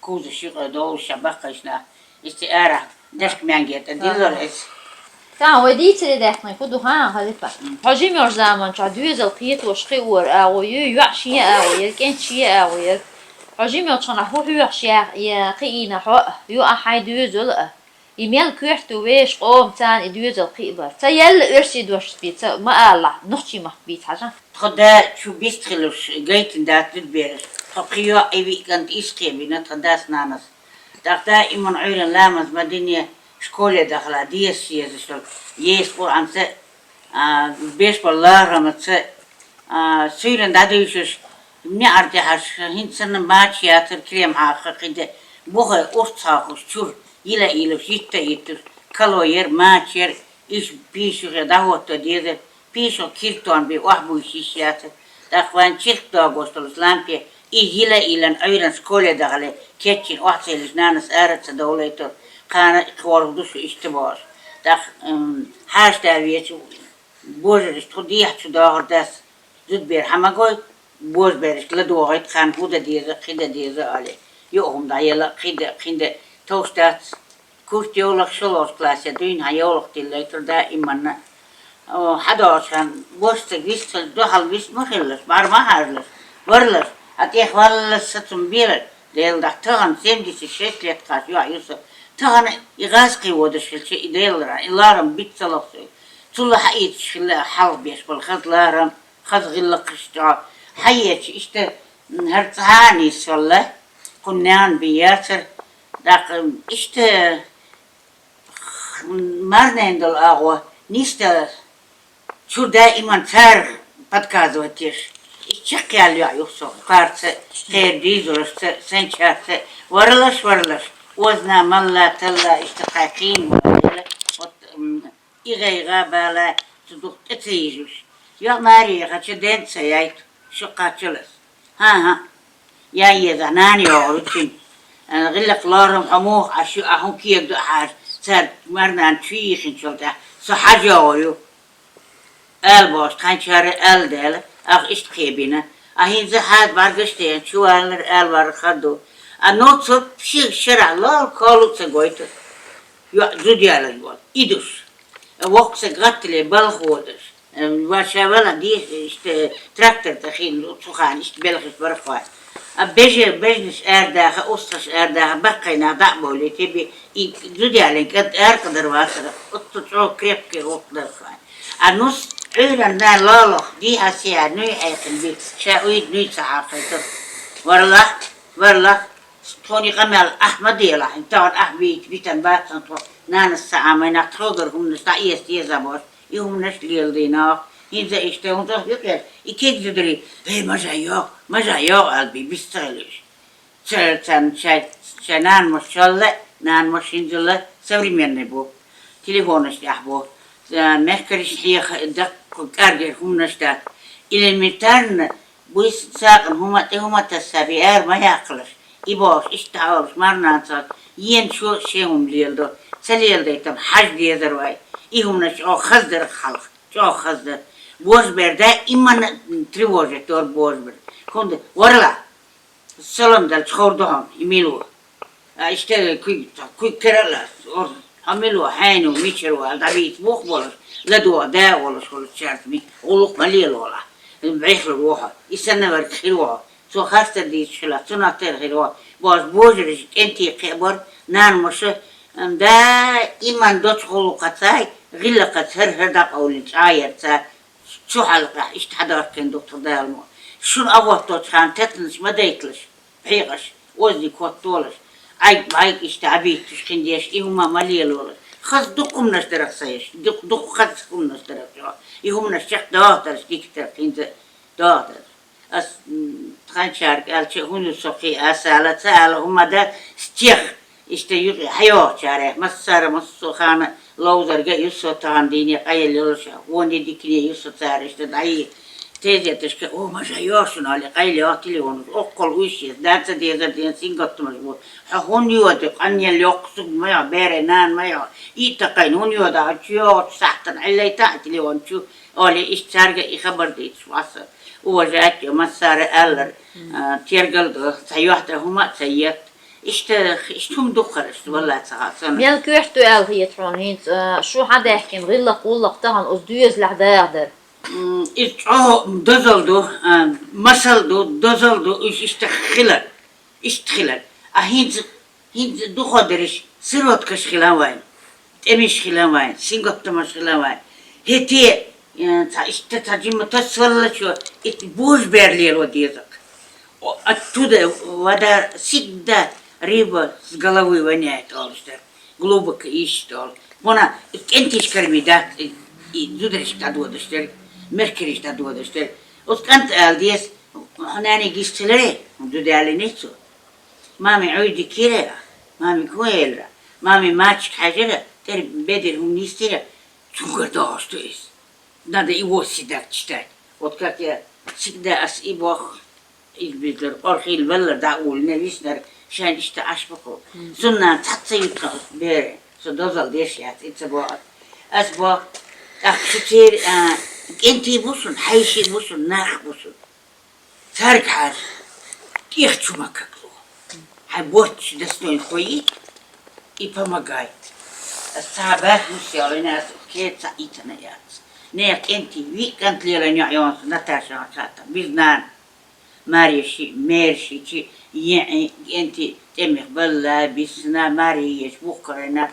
كوز الشيء دول شبكة إشنا استعارة دشك مانجيت ديلر إس كان وديت لداخل كده ها خليفة حجيم يور زمان شادويز القيت وشقي ور أوي يعشي أوي كنت شيء أوي حجيم يور شنا هو يعشي يا قينا حق يو أحد يوزل يميل كيرت ويش قوم تان يدوز القيبر تيل إرشي دوش بيت ما الله نحشي ما بيت حاجة خدا شو بيستخلوش جيت دات تدبير تقيا أبي كانت إسقي بينا تداس نانس دكتا إيمان عيرن لامز مدينة شكولة دخلها ديس يزشل يسقو عن س بيش بالله رمت س سيرن داديشش نعرض حش هند سنة ماتش ياتر كريم حقيقة بوه أرتاخش شور إلى شيء يتر كلوير ماتشر إيش بيشو غداوة تدير بيشو كيرتون بواحد شيشيات دخوان شيخ داغوست الإسلامية إلى أيضا سكولة دخله كتشين واحد سيلجنانس أرد دولته كان خوردوش اشتباش دخ حاش داوية بوجر استودية شو داغر داس زود بير حماقوي بوز بيرش لدوغيت كان هودا ديزا خيدا ديزا عليه يوهم دايلا خيدا توستات كورت يولك شلوش كلاسيا دوين هايولك تيليتر دائما حداشان بوستك ويستل دوحل ويست مخلص بار ما هارلس ورلس هتيخ ورلس ستم بيرل ديل دا تغن سيمديس الشيش ليتقاس يوع يوسف تغن يغاسقي ودش الشيء ديل لارم بيت سلقسي تلا حقيت شخلا حرب يشبل خذ لارم خذ غلق اشتع حيت اشتا هرتهاني سوالله كنان بياتر داق اشتا مرنين دل اغوى نيستا شو دائما تار بدكازوتيش اشتكي على يوسف قارت خير ديزورس سنشات ورلش وزنا ملا تلا اشتقاقين ولا إيغا بالا تدوق تتيجوش يا ماري غاتش دين سيايت شو قاتلس ها يا يزناني وغلطين غلق لارم حموخ عشو أهم كي يبدو حاج ساد مرنان تشيخ إن شلته صحاجة ويو باش كان شهر ديل اشتقي بينا أهين زحاد بارغشتين شو بار خدو النوت صوت شرع لا كالو تسقويته زودي على الوال إيدوش وقت سقطلي بالخودش وشاولا دي تراكتر تخين تخان بلغش برفاي بيجنس داخل أسس داخل بقينا دعبولي تبي زودي عليك قدر واسرة أتصو كريب كي وقت دخان النص عيرا نا لالخ دي هسيا نوي أيقن بي شاويد نوي صحافة ورلا توني قمال أحمد يلا انتون أحبيت بيتن باتن نان الساعة نتخوضر هم نستعيس يزابور يهم نشلي الدينا إذا اشتهون تخيط يكيد تدري هي ما جايو قلبي بيستغلش شنان مشالله نان مشينزله سوري مني بو تليفونش يحبو مهكرش حيخ دق كارجر هم نشتا إلى المتان بويس ساقن هما تسابيار ما يعقلش إباش اشتهاوش مرنان صار ين شو شيهم ليلدو سليل تم حج ديزر واي إيهم نش خزدر خلق شو خزدر بوز بردا إما تريوجة تور بوز برد كند ورلا سلام دل خوردهم يميلوا اشتغل كوي كرلا عملوا حينو ميشروا الدبيت بوخبولش لدوا دا ولا شغل شارت مي ولق مليل ولا بعيش الروحة يسنى ورد خيروها سو خاصة دي شلا سنة خيروها بوزرش انتي خبر نان مش دا إيمان دوت خلقتاي غلقت هر دق أولين شاير تا شو حلقة اشتحضر كن دكتور دالمو شون أول توت كان تتنش ما ديكلش بحيقش وزني كوت طولش عايك اشتعبيت تشكين ديش إيهما مليل ولا خذ دقم نشترك سيش دق خذكم نشترك إيهم نشترك داتر شكيكتر كنت داتر أس تخان شارك قال هوني سوقي أسالة هما دا ستيخ يشتيق حياة شارع مسار مسخانة لوزر جا يسوع تانديني قايل يلشة وندي ديكني يسوع تار اشتدعي تيجي تشك ما جايوشون على قايل ياتلي ون أقل ويشي دانت ديزر دين سينغت مجبور هون يودق أني اللي يقصد ما يا بيرنان ما يا يتقين هون يودا شيوت سحتن على تأتلي ون شو على إشتارجة إخبار ديت واسا وجات مسار ألر تيرجل سيوحته هما سيات işte tüm dukkarıştı vallahi sağ. ميل كيحتو قال هي ترون هينت شو حدا يحكي غلق ولق تهن أز دوز لحداقدر Dozoldu, masaldu, dozoldu, işte khilar. İşte khilar. Hint duhoderiş, sırot kış khilan vay. Emiş khilan vay, singoptamaş khilan vay. Heti, işte tacımı tasvalla şu, boş berliyer o diyecek. Оттуда вода всегда рыба с головы воняет, что глубоко ищет. Вона кентиш корми, да, и зудриш тадуода, что меркериш тадуода, что вот кант алдиес, ханани гистелере, дудали нету. Мами عودي كيرا، مامي كويلرا، مامي ماتش حاجة، تر بدر هم نيستيرا، شو داشت إيش؟ надо его всегда читать. Вот как я всегда ибох İlbizler, orhil veller dağul nevisler, şen işte aşbıkı. Sonra tatsa yutka beri, so dozal deşyat, itse bu. Az bu, akşutir, enti busun, hayşi busun, nah busun. Sarık har, их чумакакло. Hay borç desnoy koyi, и помогает. Сабах мусяли нас, кетса итана яц. Не enti ви кантлера ньяйонс, Наташа хата, biznan. ماريشي ميرشي تي يعني انت تمخ بلا بسنا ماريش بكرنا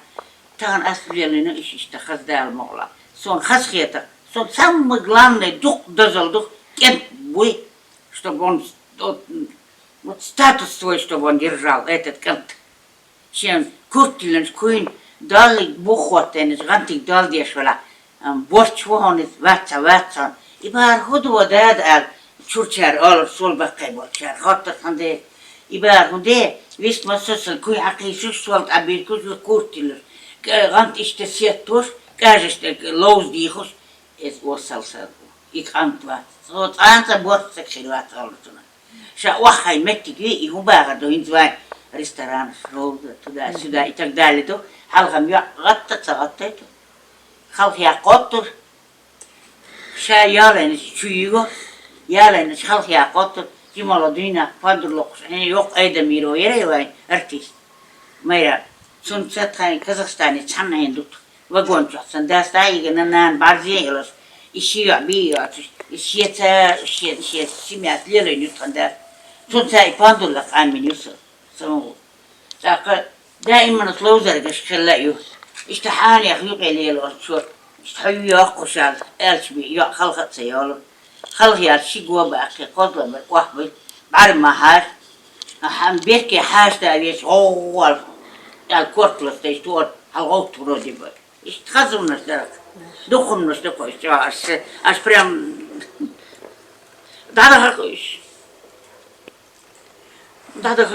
تان اسبيا لنا ايش اشتخذ دا المغلا سون خسخيتا سون سام главное дух дозал дух кент бой чтобы он вот статус свой чтобы он держал этот кент чем куртилен куин дали бухотен гантик дал дешвала борч вон ватса и бар ходу дад Çurçer alır sol bakay bolçer. Hatta sande ibar hunde vis masasal kuy akışı sol abir kuzu kurtilir. Gant işte siyattur, kaç işte loz diyos es osalsal. İk antva. So anta borsa khilat alırtına. Şa wahay metti ki ihubaga do inzvay restoran roz tuda suda itak dalli to halgam ya gatta to. Halk ya qottur. Şa yalen çuyugo Yalen şalh ya qottur cimala dünya pandurluq yok ayda miro yere vay artist. Mayra sun satay Kazakhstani çanayın tut. Vagon çatsan dasta yigenan barziye yolos. İşi ya bir ya işi simyat lere nutanda. Sun say pandurluq aminiyorsa. Son Saka daiman tlozar gashkhalla yu. İşte hani yakıyuq eliyorlar şu. İşte hayya quşal elçbi ya khalqat sayalım. خلق يا شي جوا بأخي قصلا بالواحد بعد ما هاش هم بيركي هاش تابيش أول الكورت لستيشتور هالغوت ترودي بقى اشتخزم نشترك دخل نشترك أش بريم ده هالكويش ده